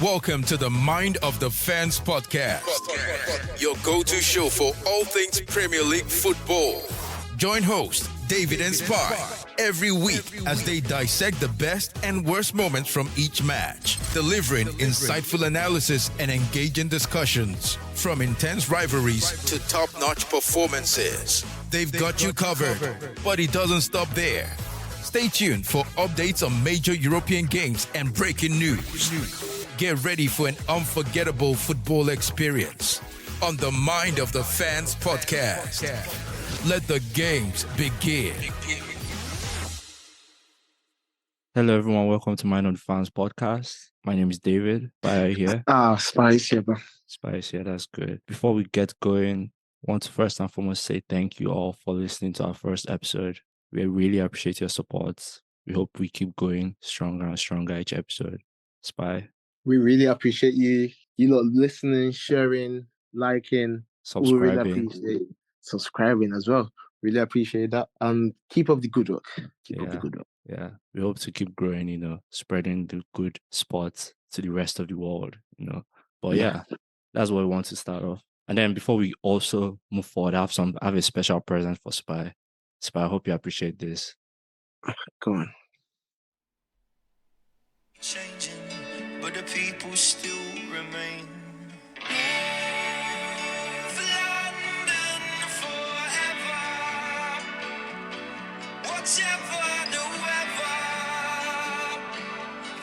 Welcome to the Mind of the Fans podcast, your go-to show for all things Premier League football. Join host David and Spy every week as they dissect the best and worst moments from each match, delivering insightful analysis and engaging discussions. From intense rivalries to top-notch performances, they've got you covered, but it doesn't stop there. Stay tuned for updates on major European games and breaking news. Get ready for an unforgettable football experience on the Mind of the Fans podcast. Let the games begin. Hello, everyone. Welcome to Mind of the Fans podcast. My name is David. Spy here. Spy's here, bro. Spy's here. That's good. Before we get going, I want to first and foremost say thank you all for listening to our first episode. We really appreciate your support. We hope we keep going stronger and stronger each episode. Spy. We really appreciate you listening, sharing, liking. We really appreciate subscribing as well. Really appreciate that. And keep up the good work. Keep up the good work. Yeah. We hope to keep growing, spreading the good sports to the rest of the world, But yeah, that's what we want to start off. And then before we also move forward, I have a special present for Spy. Spy, I hope you appreciate this. Go on. Changing, but the people still remain. Move London forever, whatever the weather.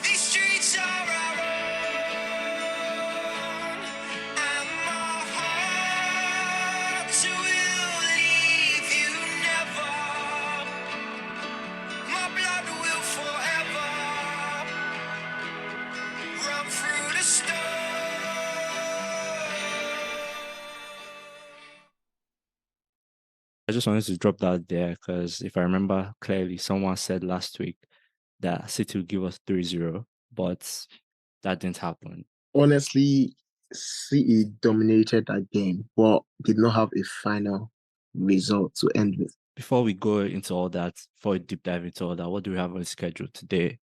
These streets are our own, and my heart will leave you never. My blood will forever run through the storm. I just wanted to drop that there because if I remember clearly, someone said last week that City would give us 3-0, but that didn't happen. Honestly, City dominated that game, but did not have a final result to end with. Before we go into all that, before we deep dive into all that, what do we have on the schedule today?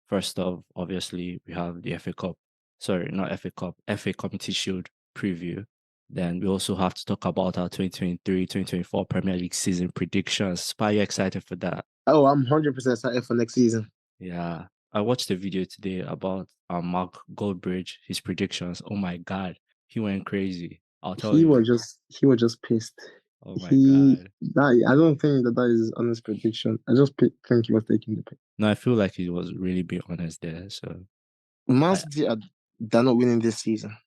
First off, obviously, we have the FA Cup. Sorry, not FA Cup, FA Community Shield preview. Then we also have to talk about our 2023-2024 Premier League season predictions. Spy, you excited for that? Oh, I'm 100% excited for next season. Yeah. I watched a video today about Mark Goldbridge, his predictions. Oh my God, he went crazy. I'll tell you. He was just pissed. Oh my God. I don't think that is his honest prediction. I just think he was taking the pick. No, I feel like he was really being honest there. So Man City they're not winning this season.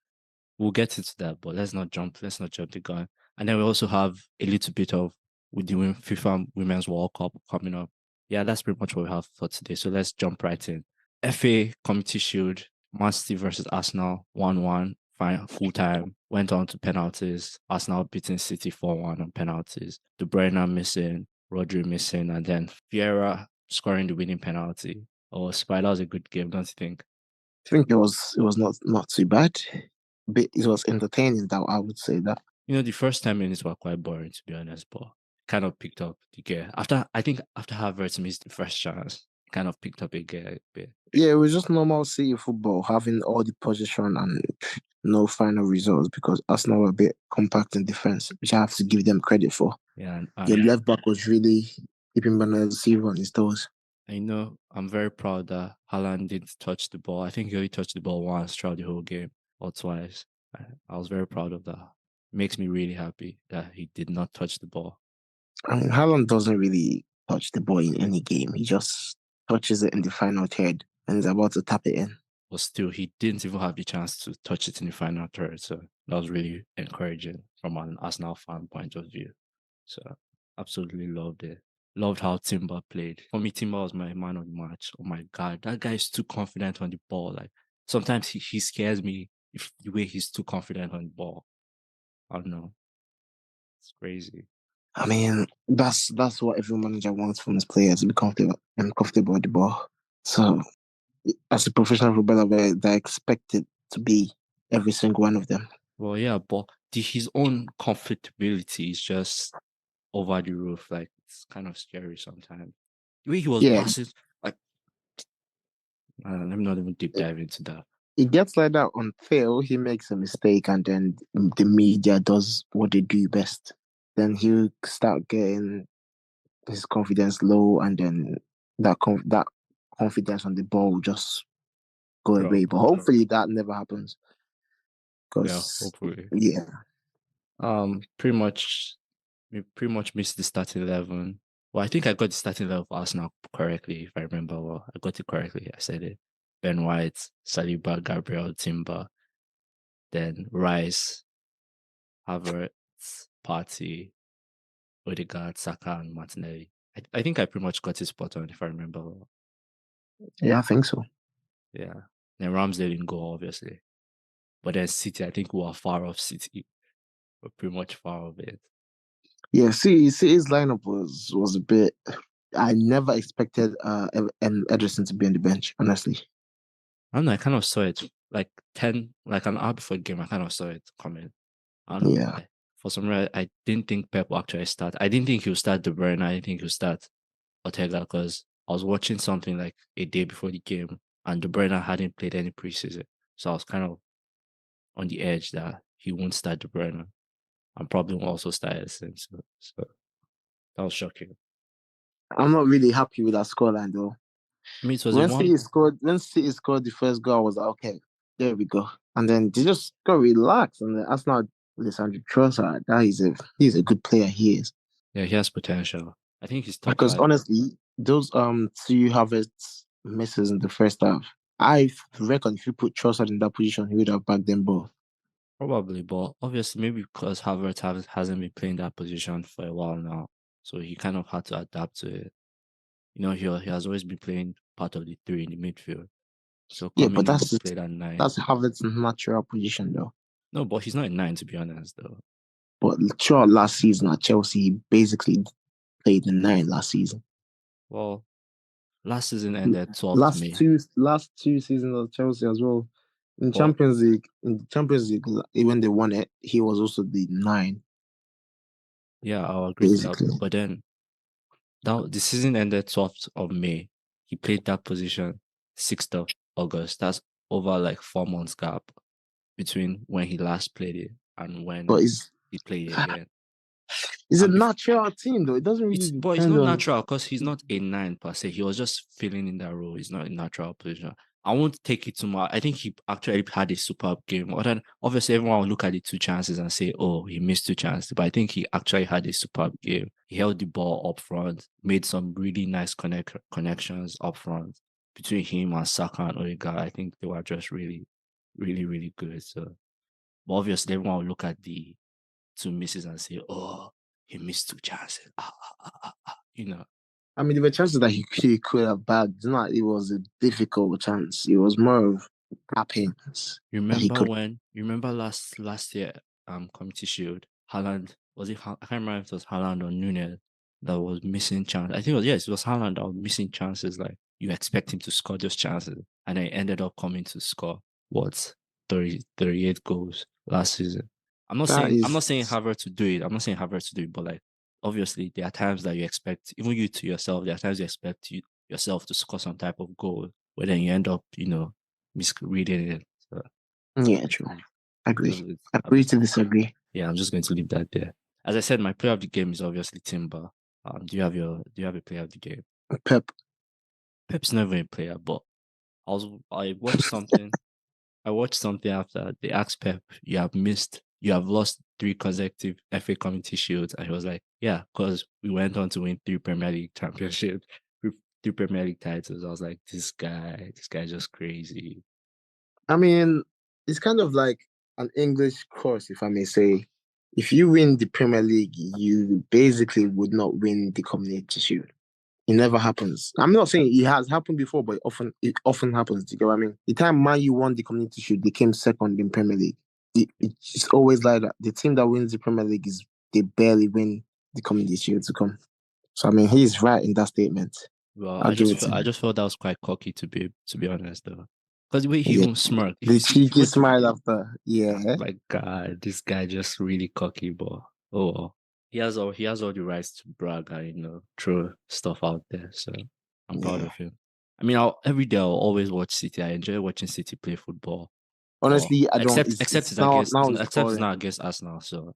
We'll get into that, but let's not jump the gun. And then we also have a little bit of with the FIFA Women's World Cup coming up. Yeah, that's pretty much what we have for today. So let's jump right in. FA Community Shield, Man City versus Arsenal, 1-1, fine, full time. Went on to penalties. Arsenal beating City 4-1 on penalties. De Bruyne missing, Rodri missing, and then Vieira scoring the winning penalty. Oh, Spy, that was a good game, don't you think? I think it was not too bad. But it was entertaining, though, I would say that. The first 10 minutes were quite boring, to be honest, but kind of picked up the gear. After Havertz missed the first chance, kind of picked up a gear a bit. Yeah, it was just normal City football, having all the possession and no final results because Arsenal were a bit compact in defense, which I have to give them credit for. Yeah, the left back was really keeping Bernardo Silva on his toes. I'm very proud that Haaland didn't touch the ball. I think he only touched the ball once throughout the whole game or twice. I was very proud of that. Makes me really happy that he did not touch the ball. I mean, Haaland doesn't really touch the ball in any game. He just touches it in the final third and is about to tap it in. But still, he didn't even have the chance to touch it in the final third. So that was really encouraging from an Arsenal fan point of view. So absolutely loved it. Loved how Timber played. For me, Timber was my man of the match. Oh my God, that guy is too confident on the ball. Like sometimes he scares me if the way he's too confident on the ball. I don't know. It's crazy. I mean, that's what every manager wants from his players, to be comfortable with the ball. So, as a professional footballer, they're expected to be every single one of them. Well, yeah, but his own comfortability is just over the roof. Like, it's kind of scary sometimes. The way he was passing, like, let me not even deep dive into that. it gets like that until he makes a mistake and then the media does what they do best. Then he'll start getting his confidence low, and then that confidence on the ball will just go Drop. away. But hopefully that never happens. Yeah, Because hopefully. yeah, Pretty much we pretty much missed the starting 11. Well, I think I got the starting 11 for Arsenal correctly, if I remember well. I got it correctly. I said it. Ben White, Saliba, Gabriel, Timber, then Rice, Havertz, Partey, Odegaard, Saka, and Martinelli. I think I pretty much got it spot on, if I remember well. I think so. Yeah. Then Ramsdale didn't go, obviously. But then City, I think we were far off City. We're pretty much far off it. Yeah, City's lineup was a bit. I never expected Ederson to be on the bench, honestly. I don't know, I kind of saw it like an hour before the game, I kind of saw it coming. I don't know Yeah. why. For some reason, I didn't think Pep would actually start. I didn't think he would start De Bruyne. I didn't think he would start Ortega because I was watching something like a day before the game and De Bruyne hadn't played any preseason. So I was kind of on the edge that he won't start De Bruyne and probably won't also start Edison. So that was shocking. I'm not really happy with that scoreline though. I mean, it was When one. City scored the first goal, I was like, okay, there we go. And then they just got relaxed. And then Arsenal, Lisandro Trossard, he's a good player. He is. Yeah, he has potential. I think he's top Because five. honestly, those two Havertz misses in the first half, I reckon if you put Trossard in that position, he would have backed them both. Probably, but obviously maybe because Havertz hasn't been playing that position for a while now, so he kind of had to adapt to it. You know, he has always been playing part of the three in the midfield. So Yeah, coming but in to play that 9. that's Havertz's natural position though. No, but he's not a 9 to be honest, though. But throughout last season at Chelsea, he basically played the 9 last season. Well, last season ended 12th May. Last two seasons of Chelsea as well. In But- Champions League, when they won it, he was also the 9. Yeah, I'll agree to that. Basically. But then the season ended 12th of May. He played that position 6th of August. That's over like 4 months gap between when he last played it and when But he played it again. It's a natural team though. It doesn't really But it's not natural because he's not a 9 per se. He was just filling in that role. He's not a natural position. I won't take it too much. I think he actually had a superb game. Obviously, everyone will look at the 2 chances and say, oh, he missed 2 chances. But I think he actually had a superb game. He held the ball up front, made some really nice connections up front between him and Saka and Odegaard. I think they were just really, really, really good. So, but obviously, everyone will look at the 2 misses and say, oh, he missed 2 chances. You know. I mean, there were chances that he could have bagged. It's not. It was a difficult chance. It was more of happiness. You remember last year, Community Shield, Haaland, I can't remember if it was Haaland or Nunez that was missing chance. I think it was Haaland that was missing chances. Like you expect him to score those chances, and he ended up coming to score 38 goals last season. I'm not saying Havertz to do it. I'm not saying Havertz to do it, but like obviously there are times that you expect, even you to yourself, there are times you expect yourself to score some type of goal, where then you end up, misreading it. So, yeah, true. Agree to disagree. Yeah, I'm just going to leave that there. As I said, my player of the game is obviously Timber. Do you have a player of the game? Pep. Pep's never a player, but I watched something. I watched something after they asked Pep, you have lost 3 consecutive FA Community Shields, and he was like, yeah, because we went on to win 3 Premier League championships, 3 Premier League titles. I was like, this guy's just crazy. I mean, it's kind of like an English course, if I may say. If you win the Premier League, you basically would not win the Community Shield. It never happens. I'm not saying it has happened before, but it often happens. Do you get what I mean? The time Man U won the Community Shield, they came second in Premier League. It's always like that. The team that wins the Premier League they barely win the Community Shield to come. So I mean, he's right in that statement. Well, I just felt that was quite cocky to be honest, though. Because the way he won't smirk. The cheeky smile after, yeah. My God, this guy just really cocky, but oh well. He has all the rights to brag and throw stuff out there. So I'm proud of him. I mean, every day I'll always watch City. I enjoy watching City play football. Honestly, I don't. Except It's now it's except it's boring. not against Arsenal. So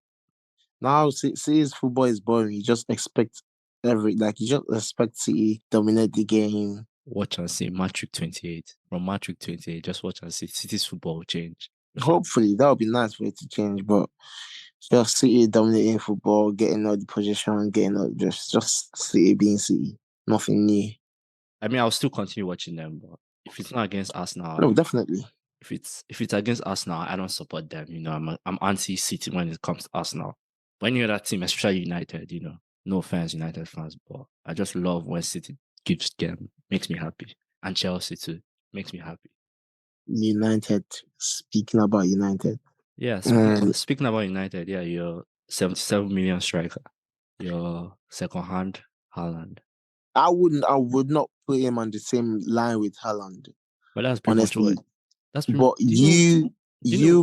Now, City's football is boring. You just expect you just expect City dominate the game. watch and see match week 28. From match week 28, just watch and see City's football will change. Hopefully, that would be nice for it to change, but just City dominating football, getting all the position, getting all just City being City, nothing new. I mean, I'll still continue watching them, but if it's not against Arsenal, No, definitely. if it's against Arsenal, I don't support them. You know, I'm anti-City when it comes to Arsenal. But any other team, especially United, you know, no offense, United fans, but I just love when City keeps game. Makes me happy. And Chelsea too. Makes me happy. United. Speaking about United, Yeah, speaking about United, yeah, you're 77 million striker. Your second hand, Haaland. I would not put him on the same line with Haaland, But that's pretty much honestly. what. That's pretty, But you know,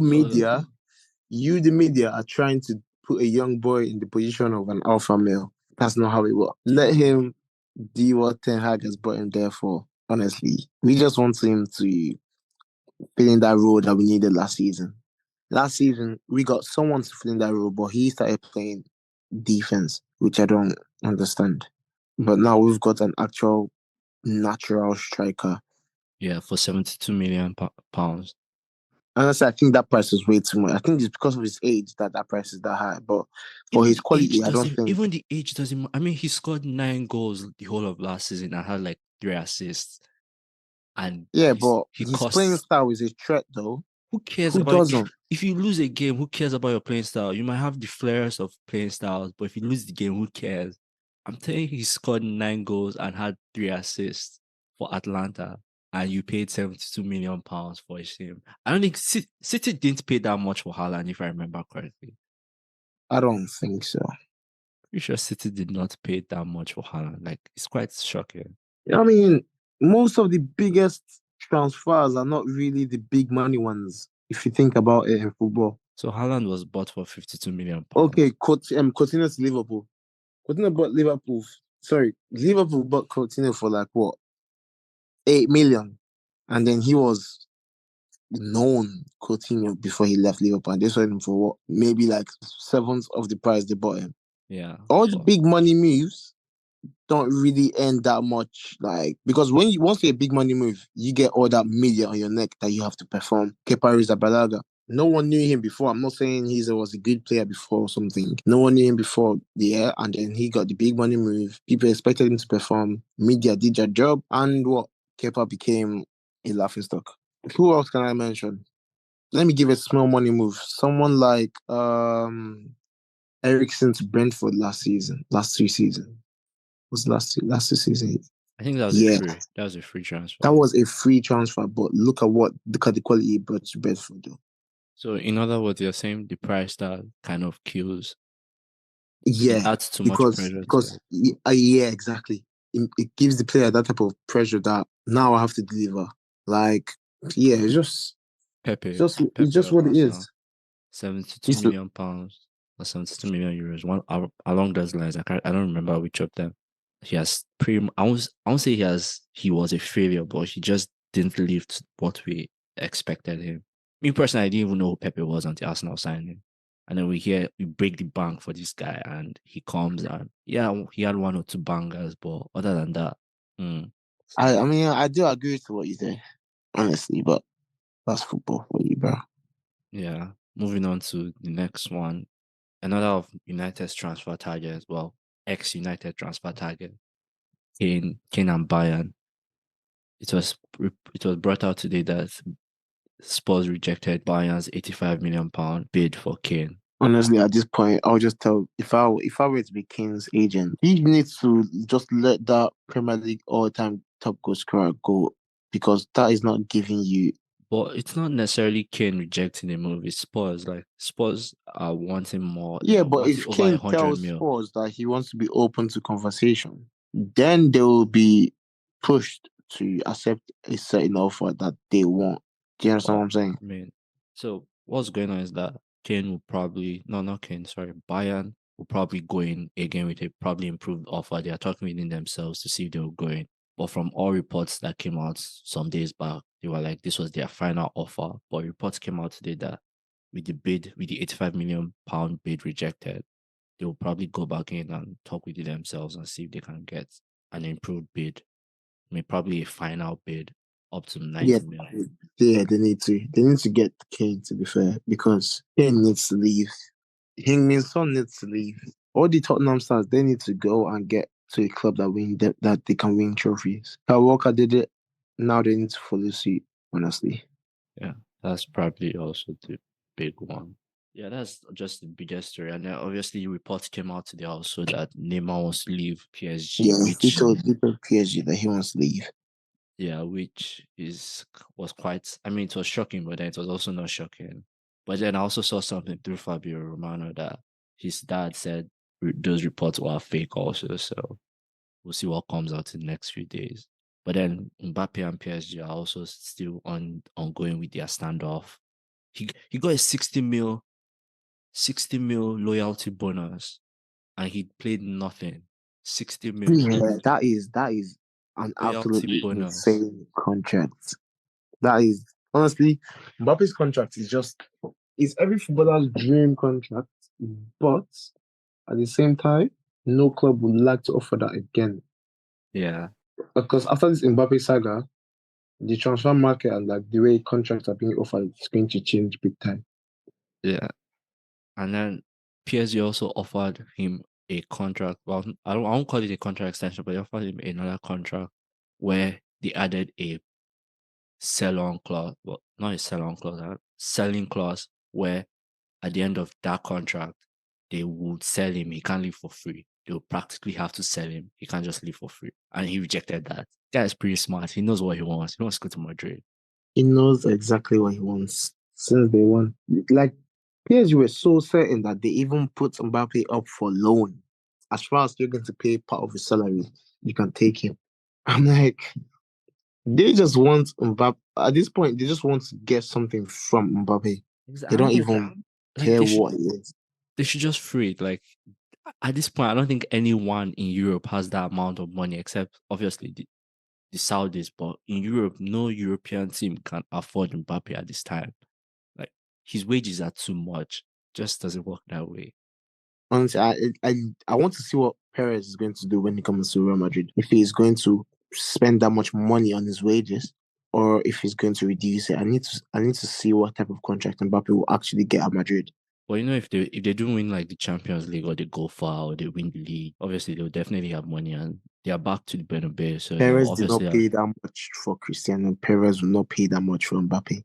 the media, are trying to put a young boy in the position of an alpha male. That's not how it works. Let him do what Ten Hag has brought him there for. Honestly, we just want him to fill in that role that we needed last season. Last season, we got someone to fill in that role, but he started playing defense, which I don't understand. But now we've got an actual natural striker. Yeah, for 72 million pounds. Honestly, I think that price is way too much. I think it's because of his age that price is that high. But for his quality, I don't think. Even the age doesn't. I mean, he scored 9 goals the whole of last season and had like 3 assists. And yeah, but his playing style is a threat, though. Who cares Who about doesn't? If you lose a game, who cares about your playing style? You might have the flares of playing styles, but if you lose the game, who cares? I'm telling you, he scored 9 goals and had 3 assists for Atlanta, and you paid 72 million pounds for him. I don't think City didn't pay that much for Haaland, if I remember correctly. I don't think so. Pretty sure City did not pay that much for Haaland. Like, it's quite shocking. I mean, most of the biggest transfers are not really the big money ones, if you think about it in football. So Haaland was bought for 52 million pounds. Okay, Coutinho to Liverpool. Coutinho bought Liverpool. Sorry, Liverpool bought Coutinho for like what? 8 million. And then he was known Coutinho before he left Liverpool. And they sold him for what? Maybe like 7th of the price they bought him. Yeah. All the big money moves don't really earn that much, like, because once you're a big money move, you get all that media on your neck that you have to perform. Kepa Arrizabalaga, no one knew him before. I'm not saying he was a good player before or something. No one knew him before the year, and then he got the big money move. People expected him to perform. Media did their job, and what? Kepa became a laughingstock. Who else can I mention? Let me give a small money move. Someone like Eriksen to Brentford last 2 seasons. Was last 2 seasons? I think that was a free transfer. That was a free transfer, but look at the quality he brought to Bedford, though. So, in other words, you're saying the price that kind of kills. Yeah, it adds too much pressure. Yeah, exactly. It gives the player that type of pressure that now I have to deliver. Like, yeah, it's just Pepe. It's just what it is. 72 million pounds or 72 million euros. One along those lines. I don't remember which of them. He has I won't say he was a failure, but he just didn't live to what we expected him. Me personally, I didn't even know who Pepe was until Arsenal signed him. And then we break the bank for this guy, and he comes and yeah, he had 1 or 2 bangers, but other than that, I mean, I do agree with what you say, honestly, but that's football for you, bro. Yeah. Moving on to the next one. Another of United's transfer target as well. Ex-United transfer target. Kane and Bayern. It was brought out today that Spurs rejected Bayern's 85 million pound bid for Kane. Honestly, at this point, I'll just tell if I were to be Kane's agent, he needs to just let that Premier League all-time top goal scorer go, because that is not giving you. But it's not necessarily Kane rejecting the move. It's Spurs. Like, Spurs are wanting more. Yeah, but if Kane tells Spurs that he wants to be open to conversation, then they will be pushed to accept a certain offer that they want. Do you understand what I'm saying? I mean, so what's going on is that Kane will probably Bayern will probably go in again with a probably improved offer. They are talking within themselves to see if they will go in. But from all reports that came out some days back, they were like, this was their final offer. But reports came out today that with the 85 million pound bid rejected, they will probably go back in and talk with it themselves and see if they can get an improved bid. I mean, probably a final bid up to 90 Yeah, million. yeah, they need to. They need to get Kane, to be fair, because Kane needs to leave. Heung-min Son needs to leave. All the Tottenham stars, they need to go and get to a club that they can win trophies. Kyle Walker did it. Now they need to follow suit. Honestly, Yeah, that's probably also the big one. Yeah, that's just the biggest story. And then obviously reports came out today also that Neymar wants to leave PSG, yeah, which he told PSG that he wants to leave. yeah, which was quite, I mean, it was shocking, but then it was also not shocking. But then I also saw something through Fabio Romano that his dad said those reports were fake also. So we'll see what comes out in the next few days. But then Mbappe and PSG are also still ongoing with their standoff. He got a 60 mil loyalty bonus and he played nothing. 60 mil Yeah, that is an loyalty absolutely bonus. insane contract. That is honestly, Mbappe's contract is just it's every footballer's dream contract, but at the same time, no club would like to offer that again. Yeah. Because after this Mbappe saga, the transfer market and like the way contracts are being offered is going to change big time. Yeah. And then PSG also offered him a contract. Well, I won't call it a contract extension, but they offered him another contract where they added a sell-on clause. Well, not a sell-on clause, a selling clause where at the end of that contract, they would sell him. He can't leave for free. They will practically have to sell him. He can't just leave for free. And he rejected that. Guy is pretty smart. He knows what he wants. He wants to go to Madrid. He knows exactly what he wants since day one. Like PSG were so certain that they even put Mbappe up for loan. As far as you're going to pay part of his salary, you can take him. I'm like, they just want Mbappe. At this point, they just want to get something from Mbappe. I They don't don't think even like care what it is. they should just free it. Like at this point, I don't think anyone in Europe has that amount of money except obviously the Saudis. But in Europe, no European team can afford Mbappe at this time. Like his wages are too much. Just doesn't work that way. Honestly, I want to see what Perez is going to do when he comes to Real Madrid. If he is going to spend that much money on his wages, or if he's going to reduce it. I need to see what type of contract Mbappe will actually get at Madrid. But you know, if they do win like the Champions League or they go far or they win the league, obviously they'll definitely have money and they are back to the Bernabeu. So they'll Perez did not pay that much for Cristiano. Perez will not pay that much for Mbappe.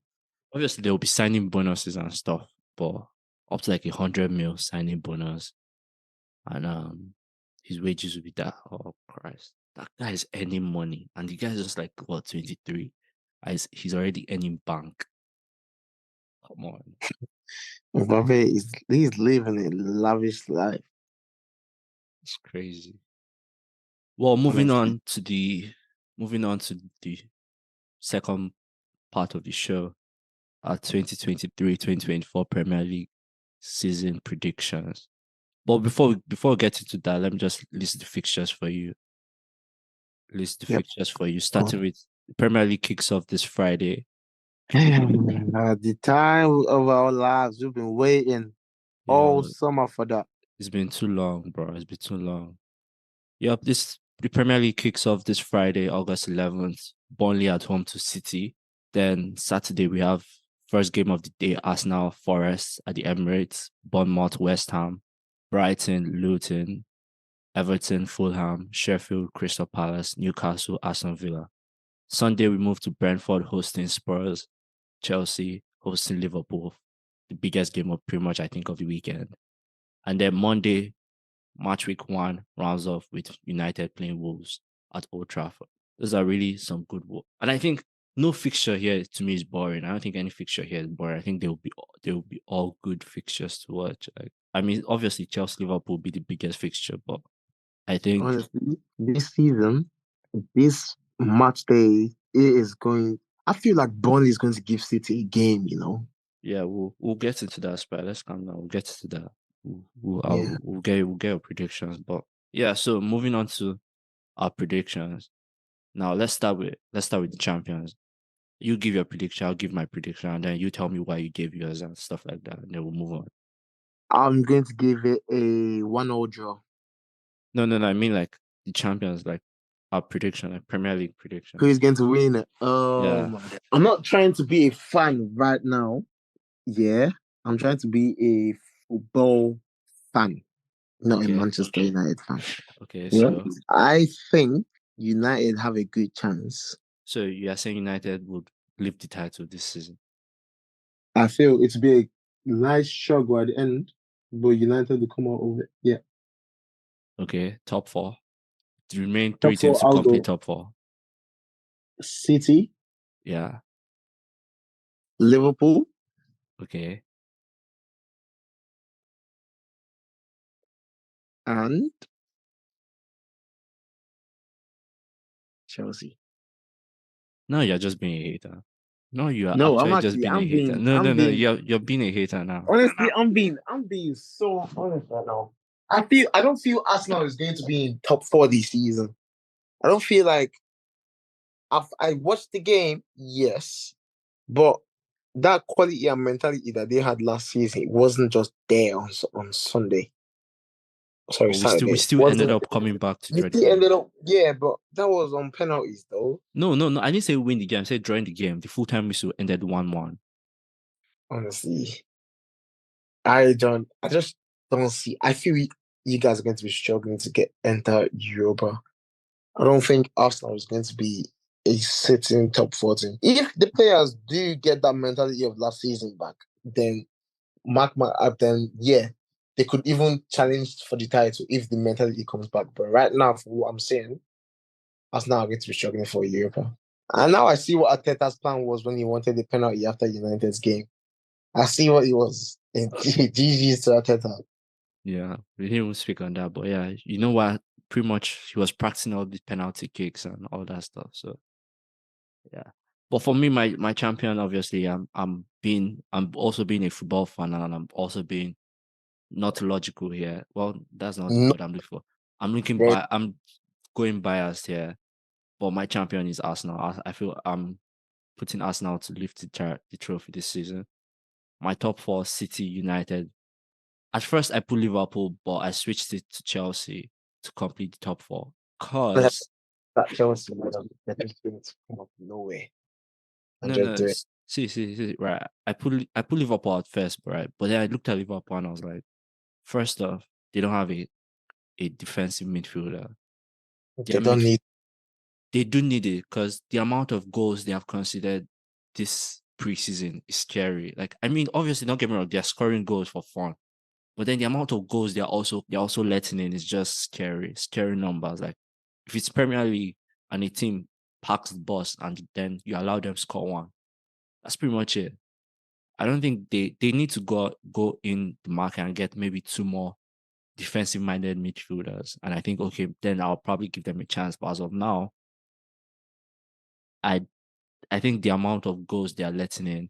obviously they'll be signing bonuses and stuff, but up to like 100 mil signing bonus. And his wages will be that. Oh Christ. That guy is earning money. And the guy's just like what 23. He's already earning bank. Come on. Mbappe he's living a lavish life. It's crazy. Well, moving Honestly. on to the second part of the show, our 2023-2024 Premier League season predictions. But before we get into that, let me just list the fixtures for you. Yep. Starting with the Premier League kicks off this Friday. The time of our lives, we've been waiting all Yeah, summer for that. it's been too long, bro. It's been too long. Yep, the Premier League kicks off this Friday, August 11th. Burnley at home to City. Then Saturday we have first game of the day: Arsenal Forest at the Emirates, Bournemouth West Ham, Brighton Luton, Everton Fulham, Sheffield Crystal Palace, Newcastle Aston Villa. Sunday we move to Brentford hosting Spurs, Chelsea hosting Liverpool, the biggest game of pretty much I think of the weekend. And then Monday, match week 1 rounds off with United playing Wolves at Old Trafford. Those are really some good work. And I think no fixture here to me is boring. I don't think any fixture here is boring. I think they will be all good fixtures to watch. Like, I mean, obviously Chelsea Liverpool will be the biggest fixture, but I think Honestly, this season, this match day, it is going. I feel like Burnley is going to give City a game. yeah, we'll get into that, Spy. Let's calm down. We'll get to that. Yeah. We'll get our predictions. But yeah, so moving on to our predictions. Now let's start with the champions. You give your prediction, I'll give my prediction, and then you tell me why you gave yours and stuff like that, and then we'll move on. I'm going to give it a 1-0 draw. No, I mean like the champions, like our prediction, like Premier League prediction. Who is going to win it? Yeah. My God. I'm not trying to be a fan right now. Yeah, I'm trying to be a football fan, not a Okay. Manchester United fan. Okay, Yeah, so I think United have a good chance. so you are saying United would lift the title this season? I feel it'll be a nice struggle at the end, but United will come out of it. Yeah. Okay, top four. The remain Top three teams to four, I'll complete go top four. City, Yeah. Liverpool, Okay. and Chelsea. No, you're just being a hater. No, you are No, actually just being a hater. No, you're being a hater now. honestly, I'm being so honest right now. I don't feel Arsenal is going to be in top four this season. I don't feel like I watched the game, yes, but that quality and mentality that they had last season wasn't just there on Sunday. Sorry, But Saturday. we still ended up coming back to We draw the still game. ended up, yeah, but that was on penalties though. No, I didn't say win the game. I said drawing the game. The full time whistle ended 1-1. Honestly, I just don't see. I feel you guys are going to be struggling to enter Europa. I don't think Arsenal is going to be a sitting top 14. If the players do get that mentality of last season back, then they could even challenge for the title if the mentality comes back. But right now, for what I'm saying, Arsenal are going to be struggling for Europa. And now I see what Arteta's plan was when he wanted the penalty after United's game. I see what he was. GG's to Arteta. Yeah, we didn't even speak on that, but yeah, you know what? Pretty much he was practicing all the penalty kicks and all that stuff. So yeah. But for me, my champion, obviously, I'm also being a football fan, and I'm also being not logical here. Well, that's not the No, word I'm looking for. I'm going biased here, but my champion is Arsenal. I feel I'm putting Arsenal to lift the trophy this season. My top four: City, United. At first, I put Liverpool, but I switched it to Chelsea to complete the top four. Cause that Chelsea, madam, they're just going to come up nowhere and no, just do it. see, right. I put Liverpool at first, right? But then I looked at Liverpool and I was like, first off, they don't have a defensive midfielder. They don't need. They do need it because the amount of goals they have considered this preseason is scary. Like, I mean, obviously, don't get me wrong, they're scoring goals for fun. But then the amount of goals they're also letting in is just scary numbers. Like if it's Premier League and a team packs the bus and then you allow them score one, that's pretty much it. I don't think they need to go in the market and get maybe two more defensive minded midfielders. And I think okay, then I'll probably give them a chance. But as of now, I think the amount of goals they are letting in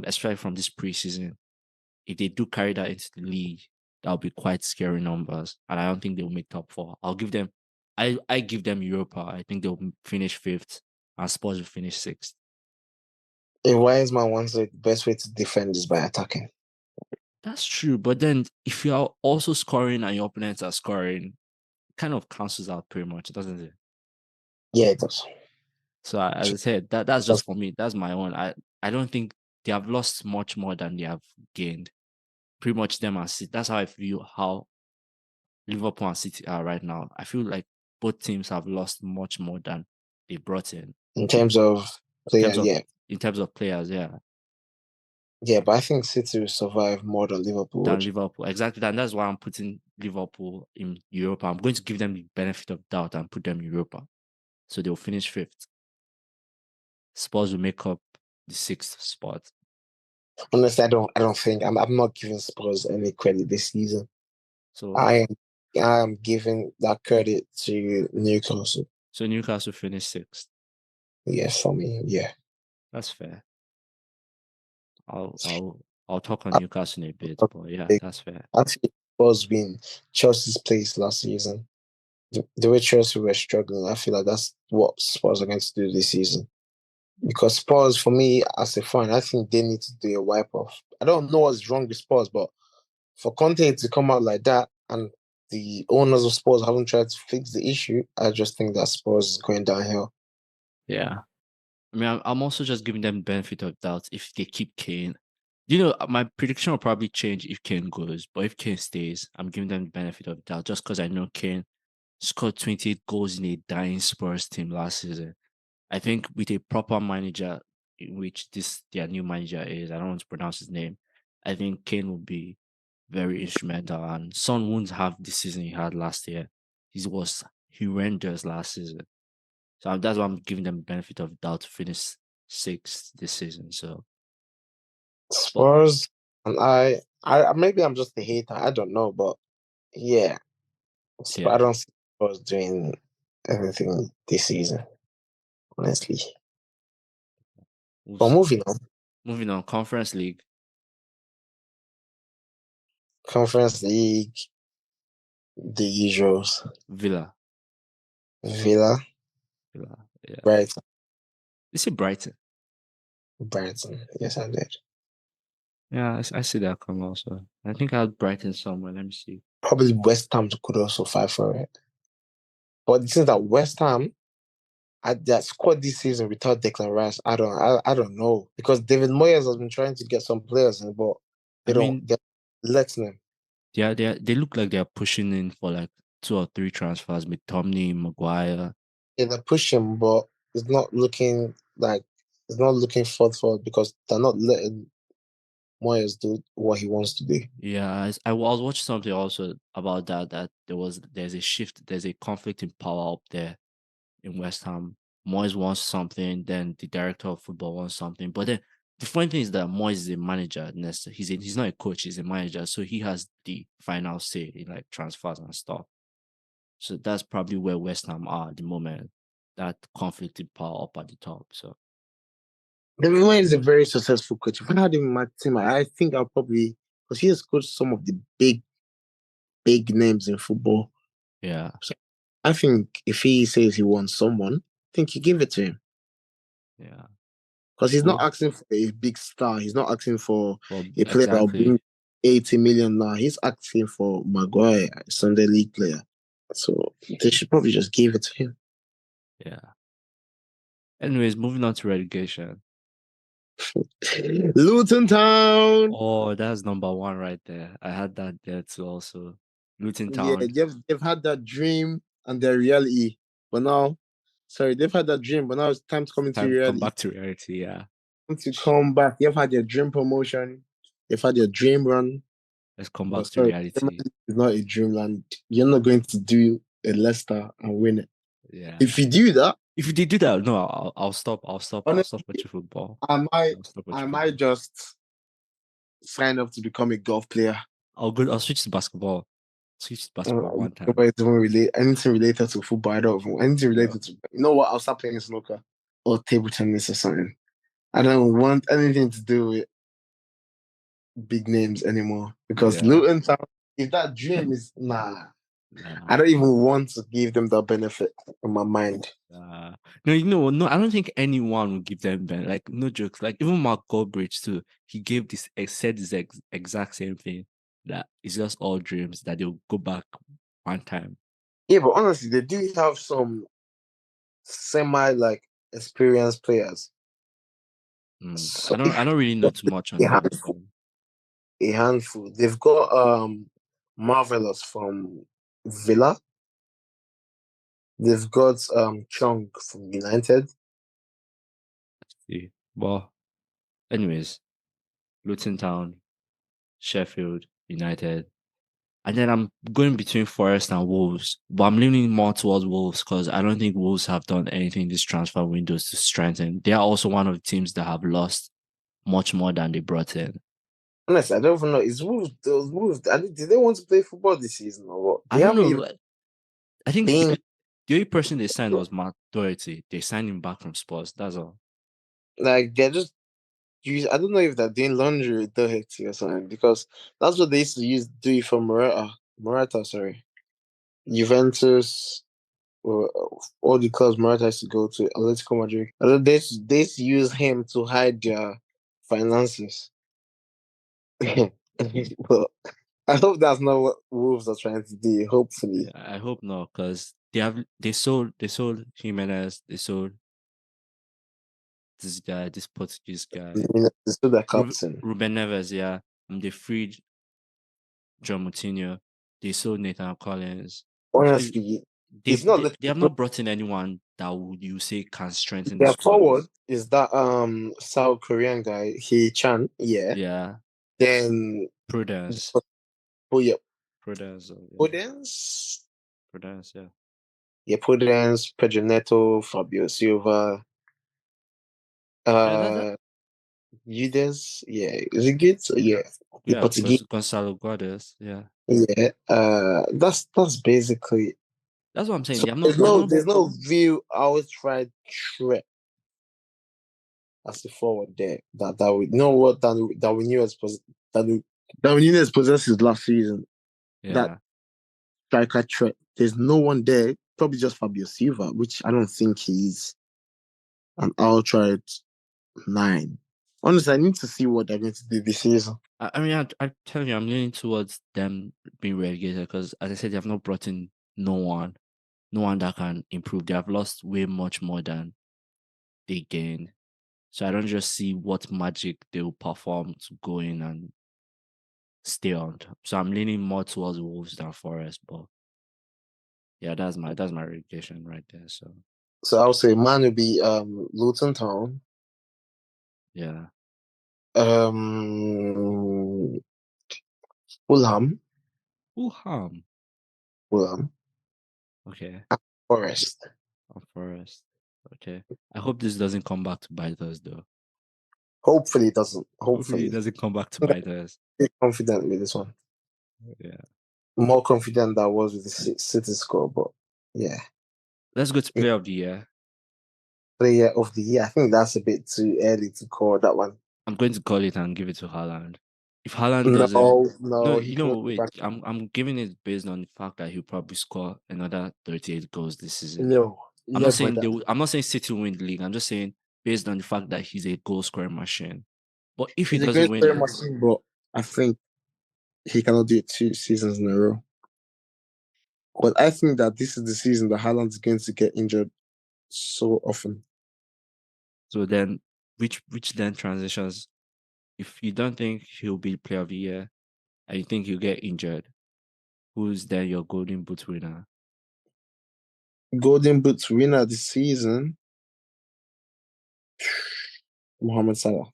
especially from this preseason, if they do carry that into the league, that'll be quite scary numbers. And I don't think they'll make top four. I give them Europa. I think they'll finish fifth and Spurs will finish sixth. A wise man once said the best way to defend is by attacking. That's true. But then if you are also scoring and your opponents are scoring, it kind of cancels out pretty much, doesn't it? Yeah, it does. So as I said, that's just for me. That's my own. I don't think they have lost much more than they have gained. Pretty much them and City. That's how I feel how Liverpool and City are right now. I feel like both teams have lost much more than they brought in. In terms of players, yeah. In terms of players, yeah. Yeah, but I think City will survive more than Liverpool. Exactly. And that's why I'm putting Liverpool in Europa. I'm going to give them the benefit of doubt and put them in Europa. So they'll finish fifth. Spurs will make up the sixth spot. Honestly, I don't think I'm not giving Spurs any credit this season. So I am giving that credit to Newcastle. So Newcastle finished sixth. Yes, for me, yeah. That's fair. I'll talk on Newcastle in a bit, but yeah, that's fair. I think Spurs been Chelsea's place last season. the way Chelsea were struggling, I feel like that's what Spurs are going to do this season. Because Spurs, for me, as a fan, I think they need to do a wipe off. I don't know what's wrong with Spurs, but for Conte to come out like that and the owners of Spurs haven't tried to fix the issue, I just think that Spurs is going downhill. Yeah. I mean, I'm also just giving them benefit of doubt if they keep Kane. You know, my prediction will probably change if Kane goes, but if Kane stays, I'm giving them the benefit of doubt just because I know Kane scored 28 goals in a dying Spurs team last season. I think with a proper manager, in which their new manager is, I don't want to pronounce his name, I think Kane will be very instrumental. And Son won't have the season he had last year. He was horrendous last season. So that's why I'm giving them benefit of doubt to finish sixth this season. So Spurs, and I maybe I'm just a hater. I don't know, but yeah, I don't see Spurs doing anything this season, honestly. But moving on, Conference League. Conference League, the usuals. Villa. Yeah. Brighton. Is it Brighton? Brighton. Yes, I did. Yeah, I see that come also. I think I had Brighton somewhere. Let me see. Probably West Ham could also fight for it. But it seems that West Ham, at their squad this season without Declan Rice, I don't know. Because David Moyes has been trying to get some players in, but they're letting them. Yeah, they look like they're pushing in for like 2 or 3 transfers with Tomney, Maguire. Yeah, they're pushing, but it's not looking forward because they're not letting Moyes do what he wants to do. Yeah, I was watching something also about that there's a shift, there's a conflict in power up there in West Ham. Moyes wants something, then the director of football wants something. But then the funny thing is that Moyes is a manager. He's not a coach, he's a manager. So he has the final say in like transfers and stuff. So that's probably where West Ham are at the moment. That conflict in power up at the top. So David Moyes is a very successful coach. If I had him in my team, I think I'll probably, because he has coached some of the big names in football. Yeah. So I think if he says he wants someone, I think you give it to him. Yeah. Because he's not asking for a big star. He's not asking for a player exactly. that'll bring 80 million now. He's asking for Maguire, a Sunday League player. So they should probably just give it to him. Yeah. Anyways, moving on to relegation. Luton Town. Oh, that's number 1 right there. I had that there too also. Luton Town. Yeah, they've had that dream and their reality. But now, they've had that dream, but now it's time to come into reality. Come back to reality, yeah. To come back. You've had your dream promotion. You've had your dream run. Let's come back to reality. It's not a dreamland. You're not going to do a Leicester and win it. Yeah. If you do that, no, I'll stop. Honestly, I'll stop watching football. I might just sign up to become a golf player. I'll switch to basketball. One time. Anything related to football, I don't want anything related to. You know what? I'll start playing snooker or table tennis or something. I don't want anything to do with big names anymore because Luton Town, if that dream is I don't even want to give them that benefit in my mind. No, I don't think anyone would give them benefit. Like, no jokes. Like, even Mark Goldbridge too, he said this exact same thing, that it's just all dreams, that they'll go back one time. Yeah, but honestly, they do have some experienced players. So I don't really know too much on that. A handful. They've got Marvelous from Villa. They've got Chong from United. See. Well, anyways, Luton Town, Sheffield United, and then I'm going between Forest and Wolves, but I'm leaning more towards Wolves because I don't think Wolves have done anything this transfer window to strengthen. They are also one of the teams that have lost much more than they brought in. Honestly, I don't even know. Is Wolves? Did they want to play football this season or what? I don't know. I think the only person they signed was Matt Doherty. They signed him back from Spurs. That's all. Like, they're just. I don't know if they're doing laundry with Doherty or something, because that's what they used to do for Morata. Juventus, all the clubs Morata used to go to, Atletico Madrid. Although they use him to hide their finances. Well, I hope that's not what Wolves are trying to do. Hopefully, I hope not, because they sold Jimenez, they sold this Portuguese guy, it's still the captain. Ruben Neves, yeah, and they freed John Moutinho, they sold Nathan Collins. Honestly, it's not They have not brought in anyone that would you say can strengthen the their squad. forward is that South Korean guy, Hee Chan, yeah. Yeah. Then Prudence. oh yeah, Prudence. Prudence, yeah. Yeah, Prudence, Pedro Neto, Fabio Silva, Judas, yeah, is it good? So, yeah, the Portuguese, Gonçalo Guedes, yeah. Yeah, that's basically. That's what I'm saying. So there's no real outright threat as a forward there that we know what that we knew as possesses last season. Yeah. That striker threat. There's no one there. Probably just Fabio Silva, which I don't think he's an outright 9. Honestly, I need to see what they're going to do this season. I mean, I tell you, I'm leaning towards them being relegated because, as I said, they have not brought in no one that can improve. They have lost way much more than they gained. So I don't just see what magic they will perform to go in and stay on. So I'm leaning more towards Wolves than Forest, but yeah, that's my relegation right there. So I'll say mine will be Luton Town. Yeah. Fulham. Okay. Forest. Forest. Okay. I hope this doesn't come back to bite us, though. Hopefully it doesn't. Hopefully it doesn't come back to bite us. Be confident with this one. Yeah. More confident than I was with the City score, but yeah. Let's go to Player of the Year. Player of the Year. I think that's a bit too early to call that one. I'm going to call it and give it to Haaland. If Haaland doesn't, wait. I'm giving it based on the fact that he'll probably score another 38 goals this season. No, I'm not saying I'm not saying City will win the league. I'm just saying based on the fact that he's a goal scoring machine. But if he doesn't win it, machine, but I think he cannot do it 2 seasons in a row. But I think that this is the season that Haaland is going to get injured so often. So then, which then transitions? If you don't think he'll be Player of the Year, and you think he'll get injured, who's then your Golden Boot winner? Golden Boot winner this season, Mohamed Salah.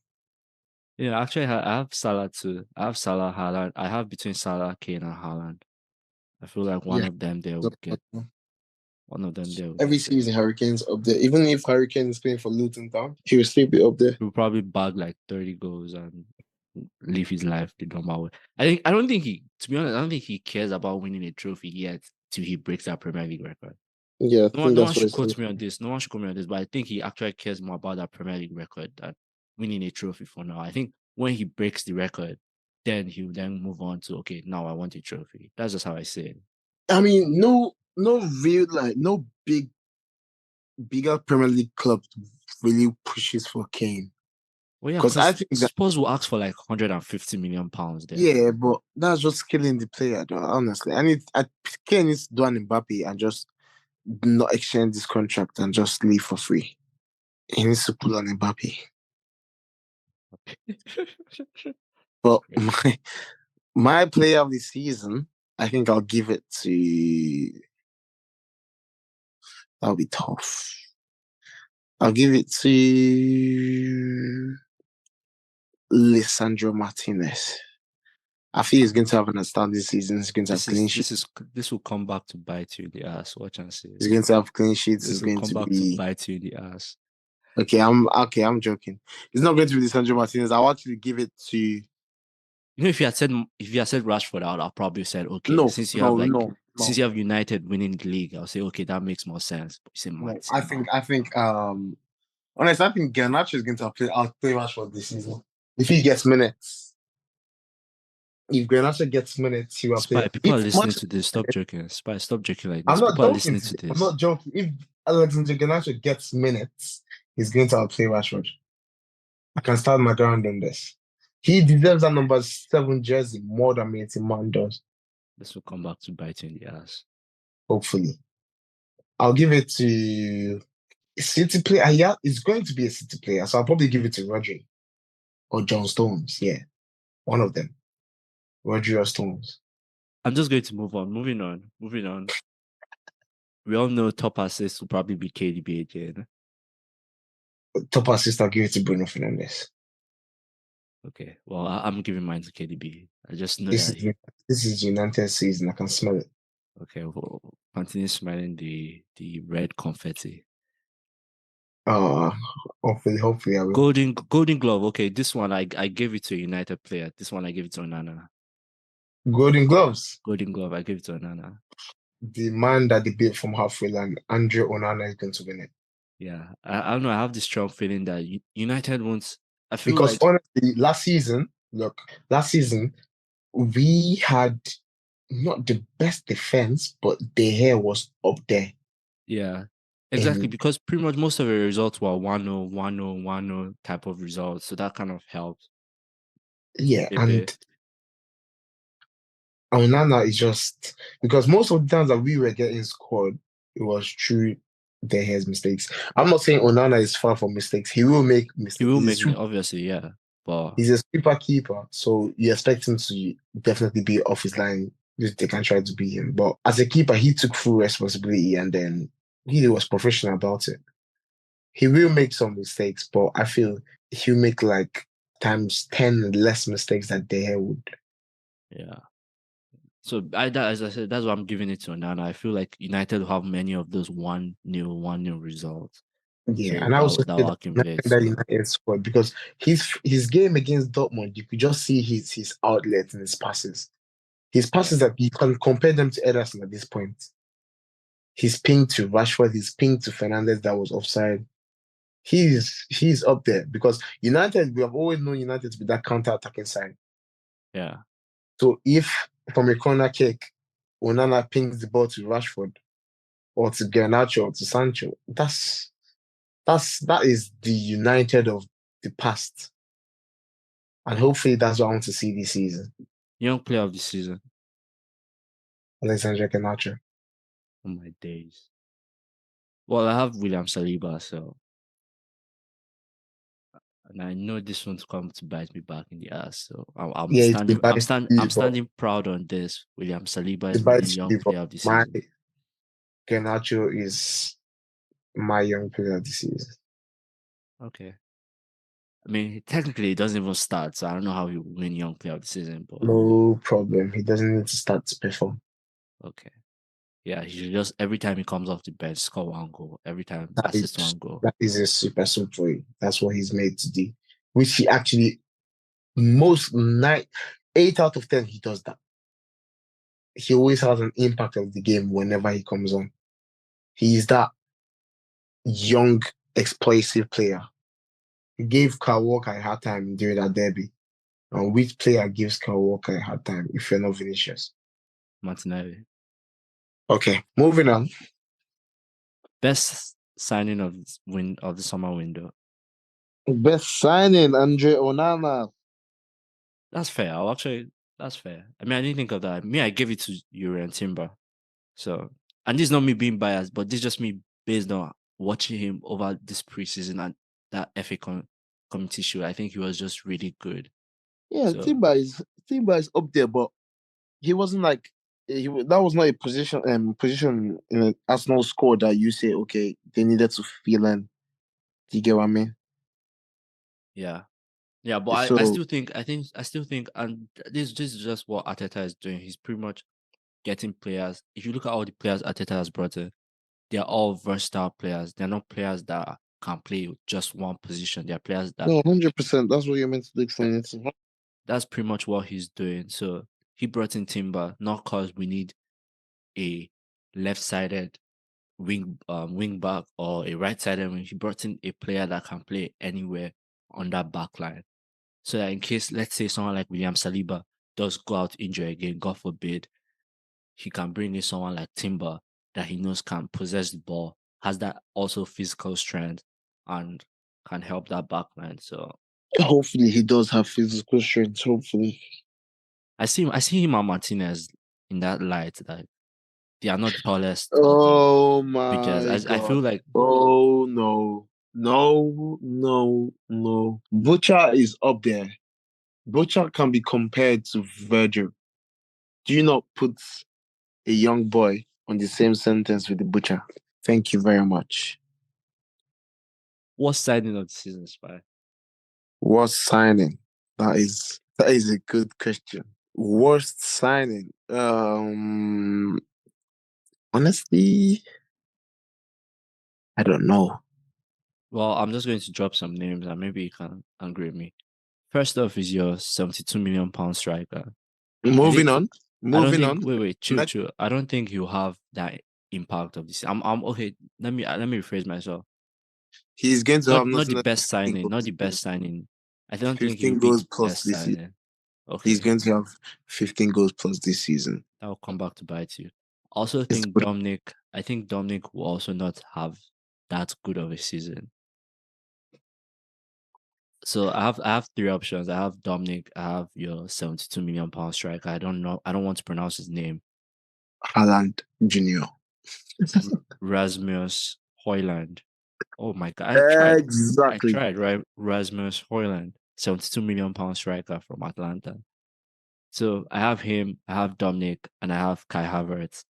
Yeah, actually, I have Salah too. I have Salah, Haaland. I have between Salah, Kane, and Haaland. I feel like one of them there will get. One of them there. Every season, Hurricanes up there. Even if Hurricanes is playing for Luton Town, he will still be up there. He'll probably bag like 30 goals and live his life the normal way. I don't think he cares about winning a trophy yet till he breaks that Premier League record. Yeah, no one should quote me on this. No one should quote me on this, but I think he actually cares more about that Premier League record than winning a trophy for now. I think when he breaks the record, then he'll then move on to, okay, now I want a trophy. That's just how I say it. I mean, no real, like, no bigger Premier League club really pushes for Kane. Well, yeah, because I think Spurs will ask for like 150 million pounds there. Yeah, but that's just killing the player, though, honestly. Kane needs to do an Mbappe and just not exchange this contract and just leave for free. He needs to pull on Mbappe. But my player of the season, I think I'll give it to. That'll be tough. I'll give it to Lisandro Martinez. I feel he's going to have an outstanding season. He's going to have clean sheets. This will come back to bite you in the ass. Watch and see. He's going to have clean sheets. This will come back to bite you in the ass. Okay, I'm joking. It's not going to be Lisandro Martinez. I'll actually give it to. You know, if you had said Rashford out, I'll probably said okay. Since you have United winning the league, I'll say okay, that makes more sense. But you say Martinez. I think honestly, I think Garnacho is going to play Rashford this season if he gets minutes. If Garnacho gets minutes, he will play. Spy, people are If listening much, to this. Stop joking. Spy, stop joking like I'm this. not People are joking. listening to I'm this. not joking. If Alexander Garnacho gets minutes, he's going to outplay Rashford. I can stand my ground on this. He deserves that number 7 jersey more than Mason Mount does. This will come back to bite you in the ass. Hopefully, I'll give it to a City player. Yeah, it's going to be a City player, so I'll probably give it to Rodri or John Stones. Yeah, one of them, Rodri or Stones. I'm just going to move on. Moving on. We all know top assist will probably be KDB again. Top assist, I'll give it to Bruno Fernandes. Okay. Well, I'm giving mine to KDB. I just know This that. this is United season. I can smell it. Okay. Well, continue smelling the red confetti. Hopefully I will. Golden Glove. Okay, this one I gave it to a United player. This one I gave it to Onana. Golden Gloves. Golden Glove, I gave it to Onana. The man that they beat from halfway line, Andre Onana, is going to win it. Yeah, I don't know. I have this strong feeling that United won't. I feel Because like honestly, last season, we had not the best defense, but De Gea was up there. yeah, exactly, And because pretty much most of the results were 1-0, 1-0, 1-0 type of results. So that kind of helped. yeah, a and bit. Onana is just because most of the times that we were getting scored, it was through De Gea's mistakes. I'm not saying Onana is far from mistakes. He will make mistakes. He will He's make it, obviously, yeah. But He's a super keeper, so you expect him to definitely be off his line. They can try to beat him. But as a keeper, he took full responsibility and then he was professional about it. He will make some mistakes, but I feel he'll make like times 10 less mistakes than De Gea would. yeah. So as I said, that's why I'm giving it to Onana. I feel like United will have many of those 1-0, 1-0 results. Yeah, So and I also that say will that accumulate. that United squad because his game against Dortmund, you could just see his outlet and his passes. His passes that you can compare them to Ederson at this point. He's pinged to Rashford, he's pinged to Fernandes that was offside. He's up there because United, we have always known United to be that counter-attacking side. Yeah. So if from a corner kick, Onana pings the ball to Rashford or to Garnacho or to Sancho, that is the United of the past. And hopefully that's what I want to see this season. Young player of the season. Alexander Garnacho. Oh my days. Well, I have William Saliba, so and I know this one's come to bite me back in the ass. So I'm Yeah, I'm standing proud on this. William Saliba is it my bites young you, player of the my season. Garnacho is my young player of the season. Okay. I mean, technically, it doesn't even start, so I don't know how he will win young player of the season. But No problem. He doesn't need to start to perform. okay, yeah, he should just every time he comes off the bench, score 1 goal. Every time, That assist is 1 goal. that is a super for you. That's what he's made to do. Which he actually 8 out of 10 he does that. He always has an impact of the game whenever he comes on. He is that young, explosive player. He gave Kyle Walker a hard time during that derby. And which player gives Kyle Walker a hard time if you're not Vinicius? Martinelli. Okay, moving on. Best signing of the summer window. Best signing, Andre Onana. That's fair. That's fair. I mean, I didn't think of that. Me, I gave it to Urian Timber. So, and this is not me being biased, but this is just me based on watching him over this preseason and that FA Community Shield. I think he was just really good. Yeah, So, Timber is up there, but he wasn't like that was not a position in an Arsenal squad that you say okay they needed to fill in. Do you get what I mean? yeah. Yeah, but I still think and this is just what Arteta is doing. He's pretty much getting players. If you look at all the players Arteta has brought in, they're all versatile players. They're not players that can play just one position. They're players that No, 100%. That's what you're meant to do explain it. that's pretty much what he's doing. So he brought in Timber not because we need a left-sided wing back or a right-sided wing. He brought in a player that can play anywhere on that back line. So that in case, let's say someone like William Saliba does go out injured again, God forbid, he can bring in someone like Timber that he knows can possess the ball, has that also physical strength, and can help that backline. So Hopefully, he does have physical strength. Hopefully. I see him and Martinez in that light that they are not the tallest or the Oh biggest. my I feel God. like Oh no. No, no, no. Butcher is up there. Butcher can be compared to Virgil. Do you not put a young boy on the same sentence with the Butcher? Thank you very much. what signing of the season, Spy? Worst signing? That is a good question. Worst signing? Honestly, I don't know. Well, I'm just going to drop some names and maybe you can agree with me. First off is your 72 million pound striker. Moving think- on. I don't Moving think. on. Wait, chill, Next, chill. I don't think he'll have that impact of this. I'm okay. Let me rephrase myself. he's going to have Not the nothing less best than 15 signing. Not goals the this season. best signing. I don't think he'll 15 be goals the plus best this season. signing. He's Okay, going to have 15 goals plus this season. that will come back to bite you. Also, It's think good. Dominic. I think Dominic will also not have that good of a season. So I have three options. I have Dominic. I have your 72 million pound striker. I don't know. I don't want to pronounce his name. Haaland Jr. Rasmus Hoyland. Oh my god! I Exactly. tried. Right, Rasmus Hoyland, 72 million pound striker from Atlanta. So I have him. I have Dominic, and I have Kai Havertz.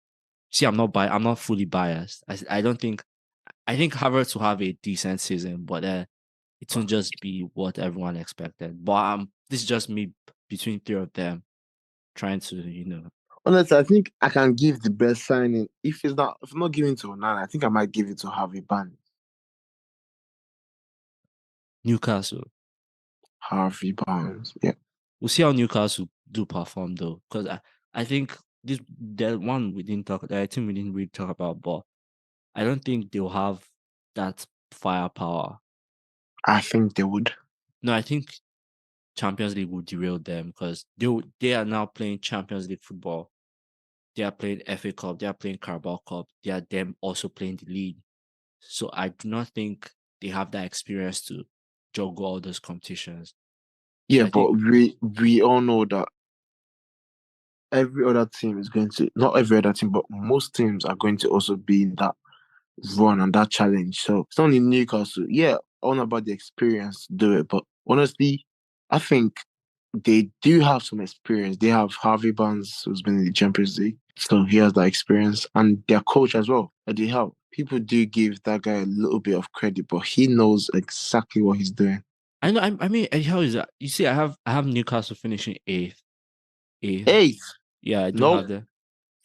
See, I'm not fully biased. I don't think. I think Havertz will have a decent season, but it won't just be what everyone expected. But this is just me between three of them trying to, Honestly, I think I can give the best signing. If I'm not giving to Onana, I think I might give it to Harvey Barnes. Newcastle. Harvey Barnes. Yeah. We'll see how Newcastle do perform though, because I think the one we didn't talk, the team we didn't really talk about, but I don't think they'll have that firepower. I think they would. No, I think Champions League will derail them because they are now playing Champions League football. They are playing FA Cup. They are playing Carabao Cup. They are them also playing the league. So I do not think they have that experience to juggle all those competitions. Yeah, I but think we all know that every other team is going to, not every other team, but most teams are going to also be in that run and that challenge. So it's only Newcastle. Yeah, all about the experience to do it. But honestly, I think they do have some experience. They have Harvey Barnes, who's been in the Champions League. So he has that experience. And their coach as well, Eddie Howe. People do give that guy a little bit of credit, but he knows exactly what he's doing. I know. I mean, how is that? You see, I have Newcastle finishing eighth. Eighth. Yeah, I do No, have the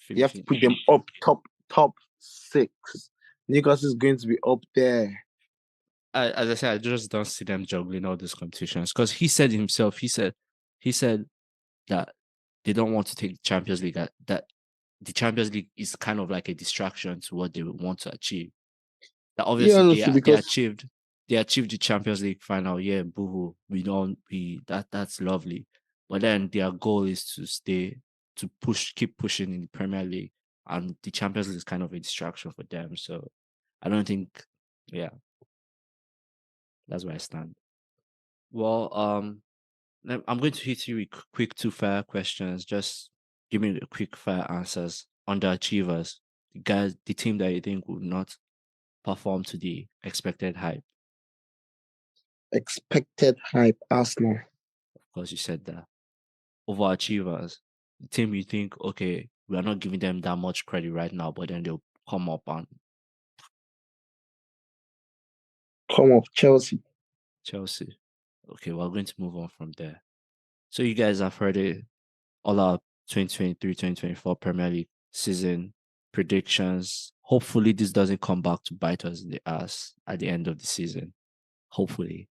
you have to finishing. put them up top six. Newcastle is going to be up there. As I said, I just don't see them juggling all these competitions because he said himself. He said that they don't want to take the Champions League. That the Champions League is kind of like a distraction to what they want to achieve. That obviously honestly, they because achieved the Champions League final. Yeah, boohoo. That's lovely. But then their goal is to keep pushing in the Premier League, and the Champions League is kind of a distraction for them. So I don't think, yeah, that's where I stand. Well, I'm going to hit you with quick two fair questions. Just give me the quick fair answers. Underachievers, the team that you think will not perform to the expected hype. expected hype, Arsenal. Of course, you said that. Overachievers, the team you think, okay, we are not giving them that much credit right now, but then they'll come up and Come up, Chelsea. Chelsea. Okay, we're going to move on from there. So you guys have heard it, all our 2023-2024 Premier League season predictions. Hopefully this doesn't come back to bite us in the ass at the end of the season. Hopefully.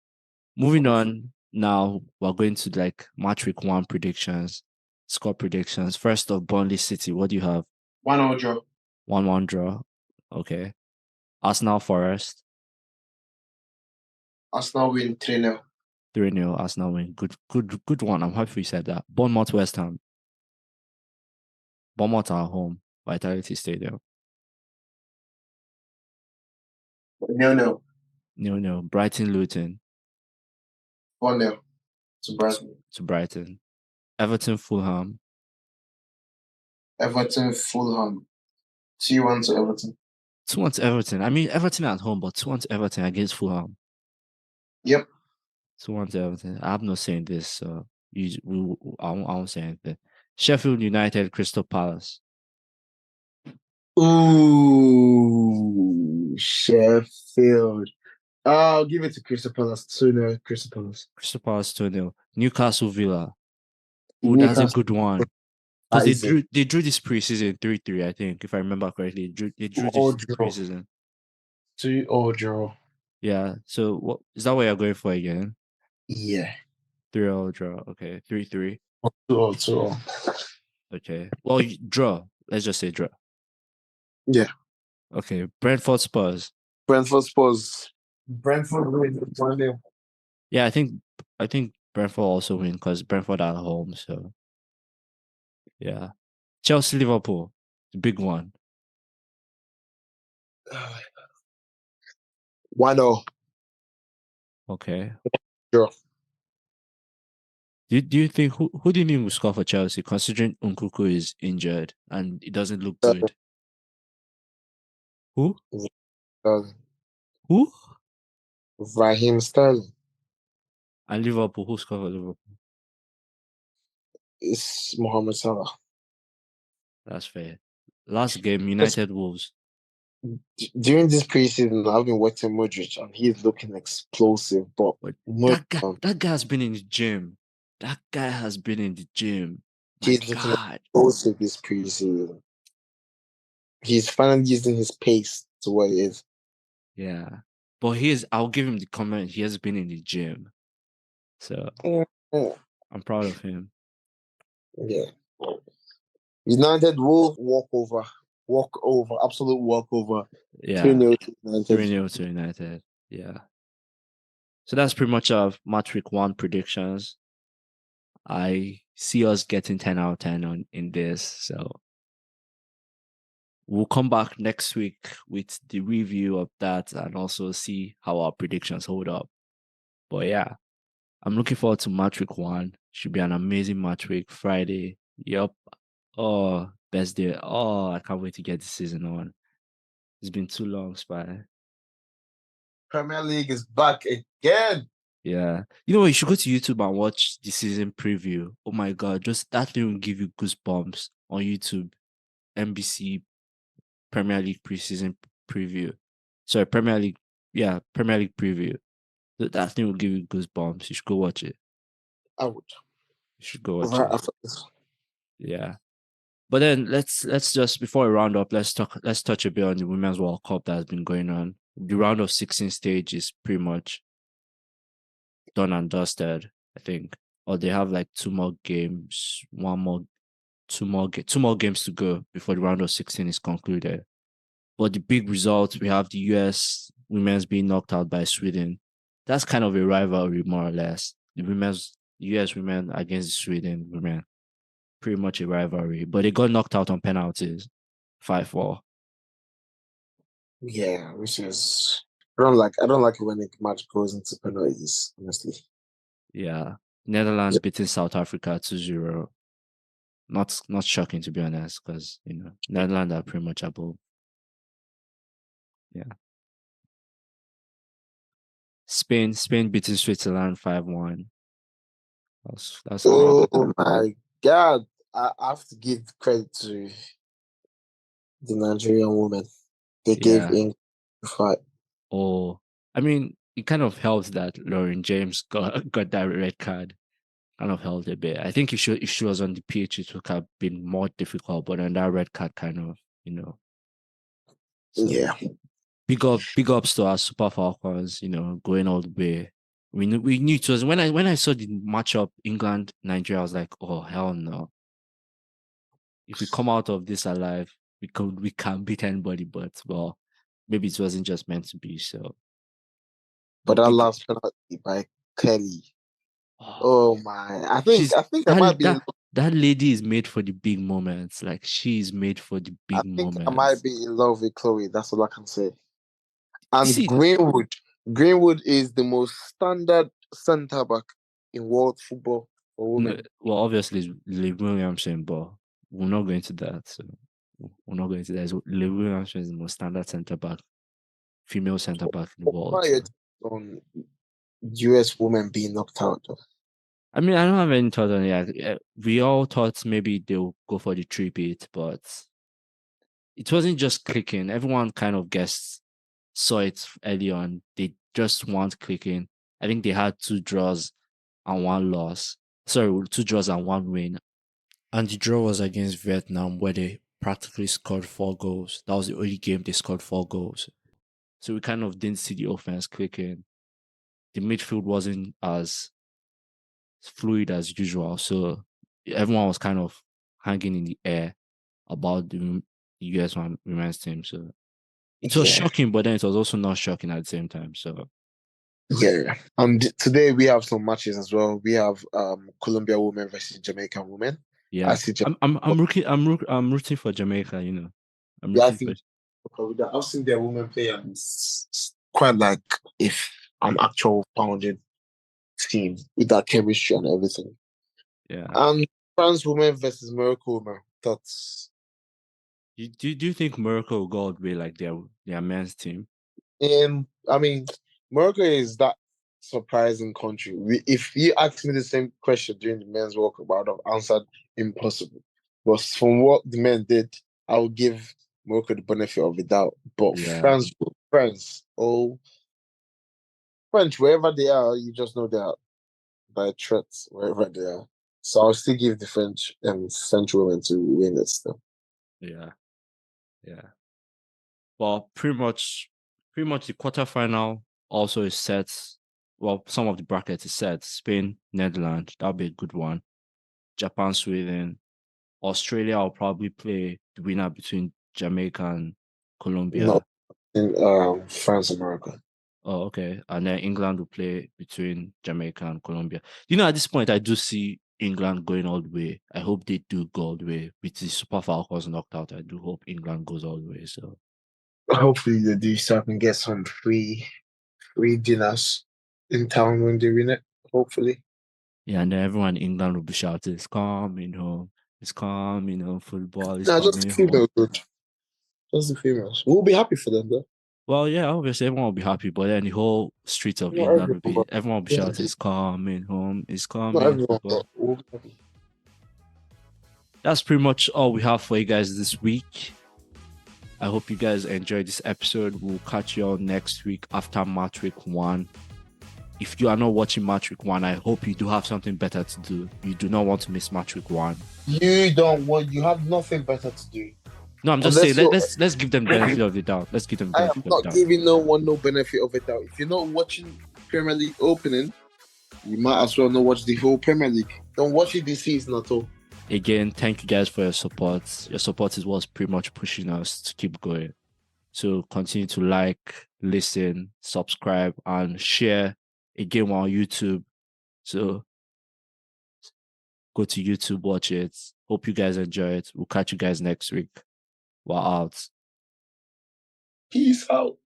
Moving on now, we're going to like match week 1 predictions, score predictions. First of Burnley City, what do you have? 1-0 draw. 1-1 draw. Okay. Arsenal Forest. Arsenal win 3-0. 3-0 Arsenal win. Good one. I'm happy you said that. Bournemouth West Ham. Bournemouth are home. Vitality Stadium. 0-0. 0-0. Brighton Luton 1-0 to Brighton. to Brighton. Everton Fulham. Everton, Fulham. 2-1 to Everton. 2-1 to Everton. I mean, Everton at home, but 2-1 to Everton against Fulham. Yep. 2-1 to Everton. I have no say in this, so I won't say anything. Sheffield United Crystal Palace. Ooh, Sheffield. I'll give it to Crystal Palace. 2-0 Crystal Palace. Crystal Palace 2-0. Newcastle Villa. Oh, that's a good one. Because they drew this preseason 3-3, I think, if I remember correctly. They drew this preseason. 2-0 draw. Yeah. So what is that what you're going for again? Yeah. 3-0 draw. Okay. 3-3. 2-0. Okay. Well, draw. Let's just say draw. Yeah. Okay. Brentford Spurs. Brentford Spurs. Brentford win 1-0. Yeah, I think Brentford also win because Brentford are at home. So yeah. Chelsea Liverpool, the big one. 1-0. Okay. Draw. Do you think who do you think will score for Chelsea, considering Nkunku is injured and it doesn't look good? Who? Who? Raheem Sterling. And Liverpool, who scored for Liverpool? It's Mohamed Salah. That's fair. Last game, United Wolves. During this preseason, I've been watching Modric and he's looking explosive. But that guy has been in the gym. That guy has been in the gym. He's looking explosive this preseason. He's finally using his pace to what it is. Yeah. But I'll give him the comment. He has been in the gym. So I'm proud of him. Yeah. United will walk over, absolute walkover. Yeah. 3-0 to United. 3-0 to United. Yeah. So that's pretty much our match week 1 predictions. I see us getting 10 out of 10 in this. So we'll come back next week with the review of that and also see how our predictions hold up. But yeah, I'm looking forward to match week 1. Should be an amazing match week. Friday. Yep. Oh, best day. Oh, I can't wait to get the season on. It's been too long, Spy. Premier League is back again. Yeah. You know, you should go to YouTube and watch the season preview. Oh my God. Just that thing will give you goosebumps on YouTube. NBC Premier League preseason preview. Sorry, Premier League preview. That thing will give you goosebumps. You should go watch it. I would. You should go watch it. Yeah. But then let's just, before we round up, let's touch a bit on the Women's World Cup that has been going on. The round of 16 stage is pretty much done and dusted, I think. Or they have like 2 more games, 2 more games to go before the round of 16 is concluded. But the big result, we have the US women's being knocked out by Sweden. That's kind of a rivalry, more or less. The US women against the Sweden women. Pretty much a rivalry. But they got knocked out on penalties. 5-4. Yeah, which is I don't like it when the match goes into penalties, honestly. Yeah. Netherlands beating South Africa 2-0. Not shocking, to be honest, because Netherlands are pretty much above. Yeah. Spain beating Switzerland 5-1. That's oh my God. I have to give credit to the Nigerian women. They gave in a fight. Oh, I mean, it kind of helps that Lauren James got that red card. Kind of helped a bit. I think if she was on the pitch, it would have been more difficult. But on that red card, kind of, So, yeah. Big ups to our Super Falcons. Going all the way. We knew it was when I saw the matchup England Nigeria. I was like, oh hell no. If we come out of this alive, we can beat anybody. But well, maybe it wasn't just meant to be. So. But that last penalty by Kelly. Oh my! I She's think I might be. that lady is made for the big moments. Like she is made for the I big think I might moments. be in love with Chloe. That's all I can say. You And see, Greenwood is the most standard centre back in world football for no, women. well, obviously it's Liv Williamson, but we're not going to that. So we're not going to that. Liv Williamson is the most standard centre back, female centre back in the world. Why So. on US women being knocked out? Though? I mean, I don't have any thought on it. We all thought maybe they'll go for the 3-peat, but it wasn't just clicking. Everyone kind of guessed, saw it early on. They just weren't clicking. I think they had 2 draws and 1 loss. Sorry, 2 draws and 1 win. And the draw was against Vietnam, where they practically scored 4 goals. That was the only game they scored 4 goals. So we kind of didn't see the offense clicking. The midfield wasn't as fluid as usual. So everyone was kind of hanging in the air about the US women's team. So it was shocking, but then it was also not shocking at the same time. So yeah. And today we have some matches as well. We have Colombia women versus Jamaican women. yeah, I'm rooting for Jamaica. You know, I'm Yeah, I rooting think I've seen their women play, and it's quite like if an actual founded team with that chemistry and everything. yeah. And France women versus Morocco women. That's Do you think Morocco will go all the way like their men's team? I mean, Morocco is that surprising country. If you asked me the same question during the men's World Cup, I would have answered impossible. But from what the men did, I would give Morocco the benefit of the doubt. But Yeah, Oh, French, wherever they are, you just know they are by threats wherever they are. So I'll still give the French women to win it still. yeah. Well, pretty much the quarterfinal also is set. Well, some of the brackets is set. Spain, Netherlands, that'll be a good one. Japan, Sweden, Australia will probably play the winner between Jamaica and Colombia. Not in France and Morocco. Oh, okay. And then England will play between Jamaica and Colombia. You know, at this point, I do see England going all the way. I hope they do go all the way. With the Super Falcons knocked out, I do hope England goes all the way. So Hopefully they do, so I can get some free dinners in town when they win it. Hopefully. yeah, and then everyone in England will be shouting, "It's coming home! It's coming home! Football is No, just the coming home!" females good. Just the females. We'll be happy for them though. Well, yeah, obviously everyone will be happy, but then the whole streets of Not England will everyone, be but everyone will be shouting, "It's coming home! It's not coming!" everyone, Football. but we'll be happy. That's pretty much all we have for you guys this week. I hope you guys enjoyed this episode. We'll catch you all next week after match week 1. If you are not watching match week 1, I hope you do have something better to do. You do not want to miss match week 1. You have nothing better to do. No, I'm just Unless saying, you're- let's give them the benefit of the doubt. Let's give them the I benefit am of the not doubt. giving no one no benefit of it doubt. If you're not watching Premier League opening, you might as well not watch the whole Premier League. Don't watch it this season at all. Again, thank you guys for your support. Your support is what's pretty much pushing us to keep going. So continue to like, listen, subscribe, and share. Again, we're on YouTube. So go to YouTube, watch it. Hope you guys enjoy it. We'll catch you guys next week. We're out. Peace out.